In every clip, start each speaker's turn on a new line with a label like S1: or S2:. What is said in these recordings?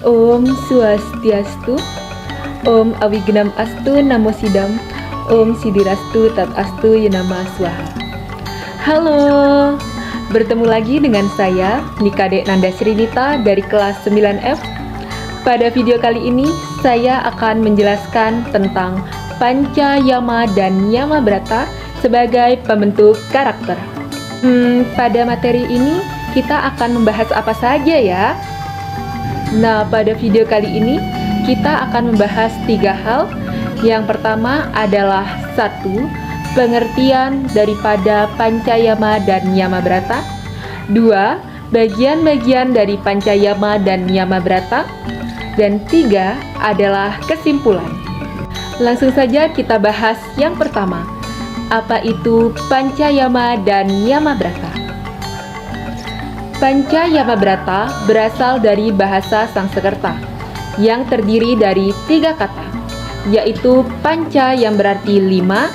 S1: Om Swastiastu, Om Awignam Astu Namo Sidam, Om Sidirastu Tat Astu Yenama Swaha. Halo, bertemu lagi dengan saya Nikade Nanda Srinita dari kelas 9F. Pada video kali ini saya akan menjelaskan tentang Panca Yama dan Yama Brata sebagai pembentuk karakter. Pada materi ini kita akan membahas apa saja ya? Nah, pada video kali ini kita akan membahas 3 hal. Yang pertama adalah 1. Pengertian daripada Panca Yama dan Yama Brata. 2. Bagian-bagian dari Panca Yama dan Yama Brata. Dan 3 adalah kesimpulan. Langsung saja kita bahas yang pertama. Apa itu Panca Yama dan Yama Brata? Panca Yama Brata berasal dari bahasa Sanskerta yang terdiri dari 3 kata, yaitu Panca yang berarti 5,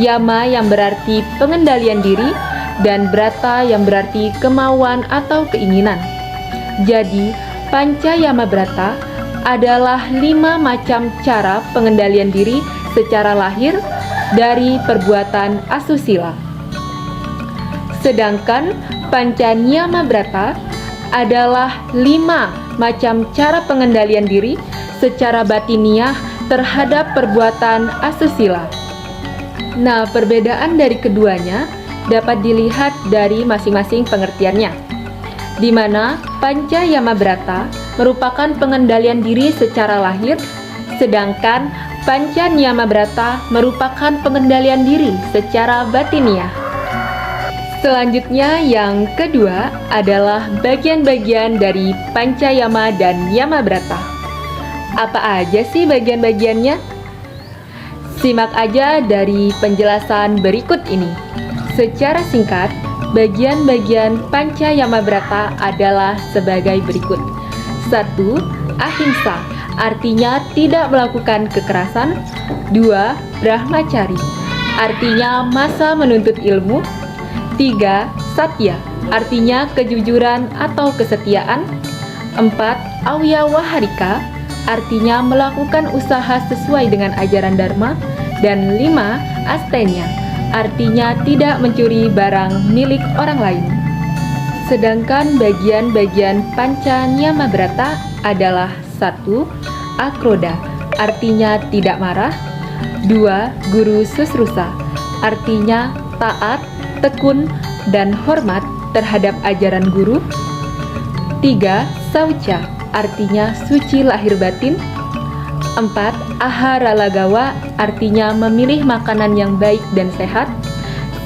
S1: Yama yang berarti pengendalian diri, dan Brata yang berarti kemauan atau keinginan. Jadi, Panca Yama Brata adalah 5 macam cara pengendalian diri secara lahir dari perbuatan asusila. Sedangkan Panca Yama Brata adalah 5 macam cara pengendalian diri secara batiniah terhadap perbuatan asusila. Nah, perbedaan dari keduanya dapat dilihat dari masing-masing pengertiannya, di mana Panca Yama Brata merupakan pengendalian diri secara lahir, sedangkan Panca Yama Brata merupakan pengendalian diri secara batiniah. Selanjutnya yang kedua adalah bagian-bagian dari Panca Yama dan Yama Brata. Apa aja sih bagian-bagiannya? Simak aja dari penjelasan berikut ini. Secara singkat, bagian-bagian Panca Yama Brata adalah sebagai berikut. 1. Ahimsa, artinya tidak melakukan kekerasan. 2. Brahmacari, artinya masa menuntut ilmu. 3. Satya, artinya kejujuran atau kesetiaan. 4. Awyawaharika, artinya melakukan usaha sesuai dengan ajaran Dharma. Dan 5. Astenya, artinya tidak mencuri barang milik orang lain. Sedangkan bagian-bagian Panca Yama Brata adalah 1. Akroda, artinya tidak marah. 2. Guru Susrusa, artinya taat, tekun, dan hormat terhadap ajaran guru. 3. Saucha, artinya suci lahir batin. 4. Ahara lagawa, artinya memilih makanan yang baik dan sehat.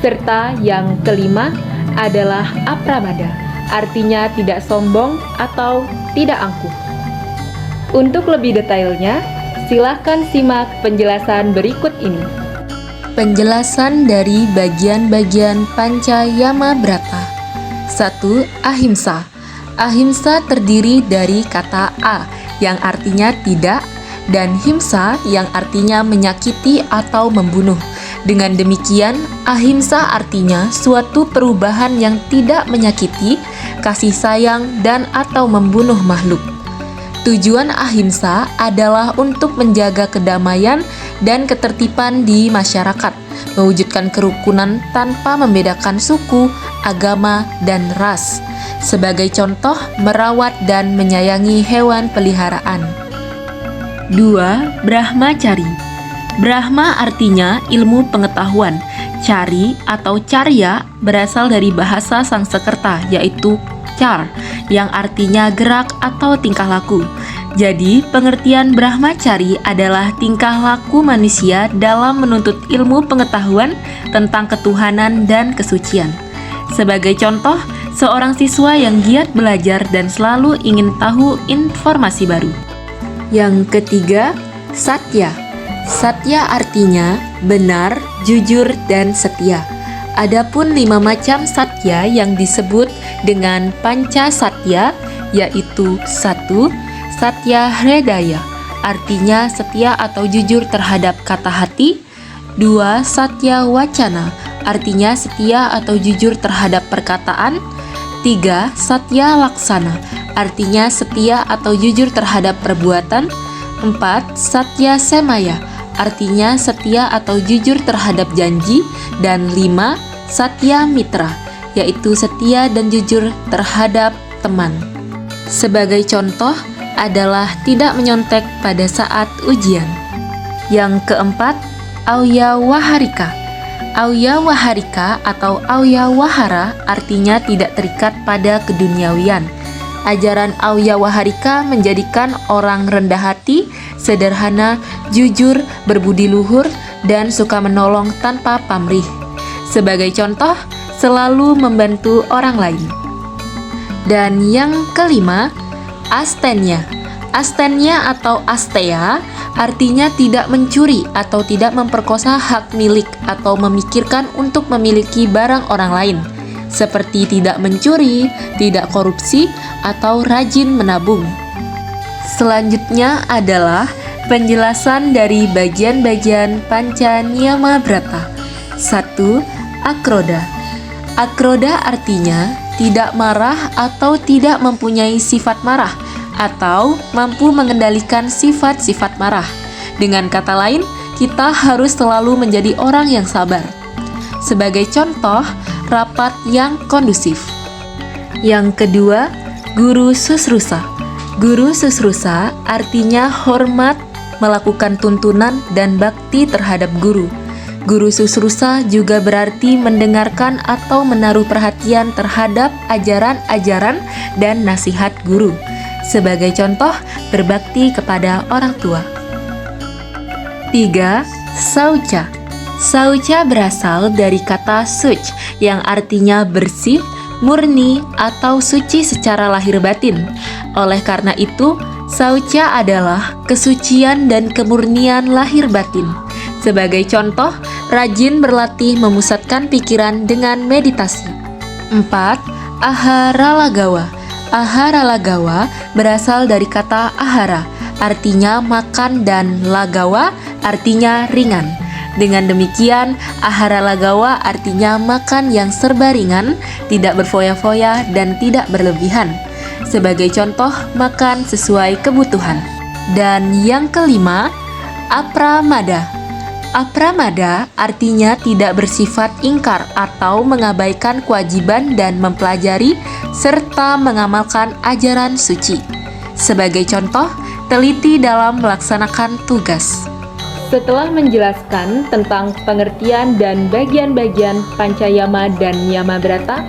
S1: Serta yang kelima adalah apramada, artinya tidak sombong atau tidak angkuh. Untuk lebih detailnya, silakan simak penjelasan berikut ini. Penjelasan dari bagian-bagian Panca Yama Brata. 1. Ahimsa. Ahimsa terdiri dari kata A yang artinya tidak dan himsa yang artinya menyakiti atau membunuh. Dengan demikian, ahimsa artinya suatu perubahan yang tidak menyakiti, kasih sayang dan atau membunuh makhluk. Tujuan ahimsa adalah untuk menjaga kedamaian dan ketertiban di masyarakat, mewujudkan kerukunan tanpa membedakan suku, agama, dan ras. Sebagai contoh, merawat dan menyayangi hewan peliharaan. 2. Brahmacari. Brahma artinya ilmu pengetahuan. Cari atau carya berasal dari bahasa Sanskerta, yaitu char, yang artinya gerak atau tingkah laku. Jadi, pengertian Brahmacari adalah tingkah laku manusia dalam menuntut ilmu pengetahuan tentang ketuhanan dan kesucian. Sebagai contoh, seorang siswa yang giat belajar dan selalu ingin tahu informasi baru. Yang ketiga, Satya. Satya artinya benar, jujur, dan setia. Adapun 5 macam satya yang disebut dengan Panca Satya, yaitu 1. Satya Hridaya, artinya setia atau jujur terhadap kata hati. 2. Satya Wacana, artinya setia atau jujur terhadap perkataan. 3. Satya Laksana,
S2: artinya setia atau jujur terhadap perbuatan. 4. Satya semaya, artinya setia atau jujur terhadap janji. Dan 5. Satya mitra, yaitu setia dan jujur terhadap teman. Sebagai contoh adalah tidak menyontek pada saat ujian. Yang keempat, Auyawaharika. Auyawaharika atau Auyawahara artinya tidak terikat pada keduniawian. Ajaran Auyawaharika menjadikan orang rendah hati, sederhana, jujur, berbudi luhur, dan suka menolong tanpa pamrih. Sebagai contoh, selalu membantu orang lain. Dan yang kelima, Astenya. Astenya atau Asteya artinya tidak mencuri atau tidak memperkosa hak milik atau memikirkan untuk memiliki barang orang lain, seperti tidak mencuri, tidak korupsi, atau rajin menabung. Selanjutnya adalah penjelasan dari bagian-bagian Panca Niyama Brata. 1. Akroda. Akroda artinya tidak marah atau tidak mempunyai sifat marah atau mampu mengendalikan sifat-sifat marah. Dengan kata lain, kita harus selalu menjadi orang yang sabar. Sebagai contoh, rapat yang kondusif. Yang kedua, guru susrusa. Guru susrusa artinya hormat, melakukan tuntunan, dan bakti terhadap guru. Guru susrusa juga berarti mendengarkan atau menaruh perhatian terhadap ajaran-ajaran dan nasihat guru. Sebagai contoh, berbakti kepada orang tua. 3. Saucha. Saucha berasal dari kata suc yang artinya bersih, murni, atau suci secara lahir batin. Oleh karena itu, saucha adalah kesucian dan kemurnian lahir batin. Sebagai contoh, rajin berlatih memusatkan pikiran dengan meditasi. 4. Aharalagawa. Aharalagawa berasal dari kata ahara, artinya makan, dan lagawa artinya ringan. Dengan demikian, aharalagawa artinya makan yang serba ringan, tidak berfoya-foya, dan tidak berlebihan. Sebagai contoh, makan sesuai kebutuhan. Dan yang kelima, apramada. Apramada artinya tidak bersifat ingkar atau mengabaikan kewajiban dan mempelajari serta mengamalkan ajaran suci. Sebagai contoh, teliti dalam melaksanakan tugas.
S1: Setelah menjelaskan tentang pengertian dan bagian-bagian Pancayama dan Niyama Brata,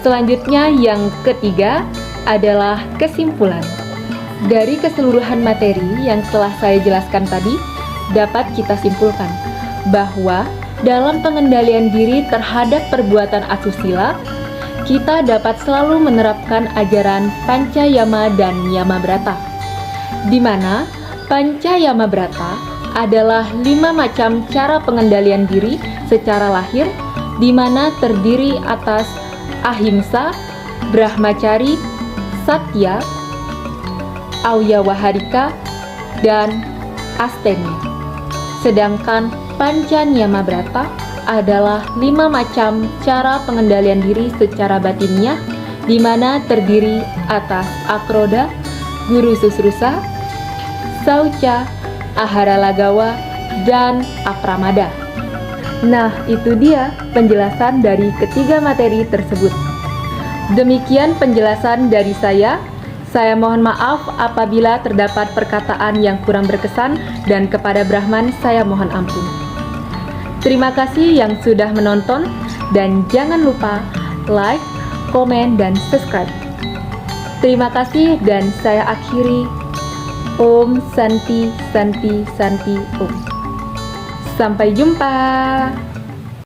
S1: selanjutnya yang ketiga adalah kesimpulan. Dari keseluruhan materi yang telah saya jelaskan tadi, dapat kita simpulkan bahwa dalam pengendalian diri terhadap perbuatan asusila, kita dapat selalu menerapkan ajaran Pancayama dan Niyama Brata, di mana Pancayama Brata adalah 5 macam cara pengendalian diri secara lahir, di mana terdiri atas ahimsa, brahmacari, satya, auyawaharika, dan astenya. Sedangkan Panca Niyama Brata adalah 5 macam cara pengendalian diri secara batiniah, di mana terdiri atas akroda, guru susrusa, saucha, aharalagawa, dan apramada. Nah, itu dia penjelasan dari ketiga materi tersebut. Demikian penjelasan dari saya. Saya mohon maaf apabila terdapat perkataan yang kurang berkesan, dan kepada Brahman saya mohon ampun. Terima kasih yang sudah menonton, dan jangan lupa like, komen, dan subscribe. Terima kasih, dan saya akhiri. Om Santi Santi Santi Om. Sampai jumpa.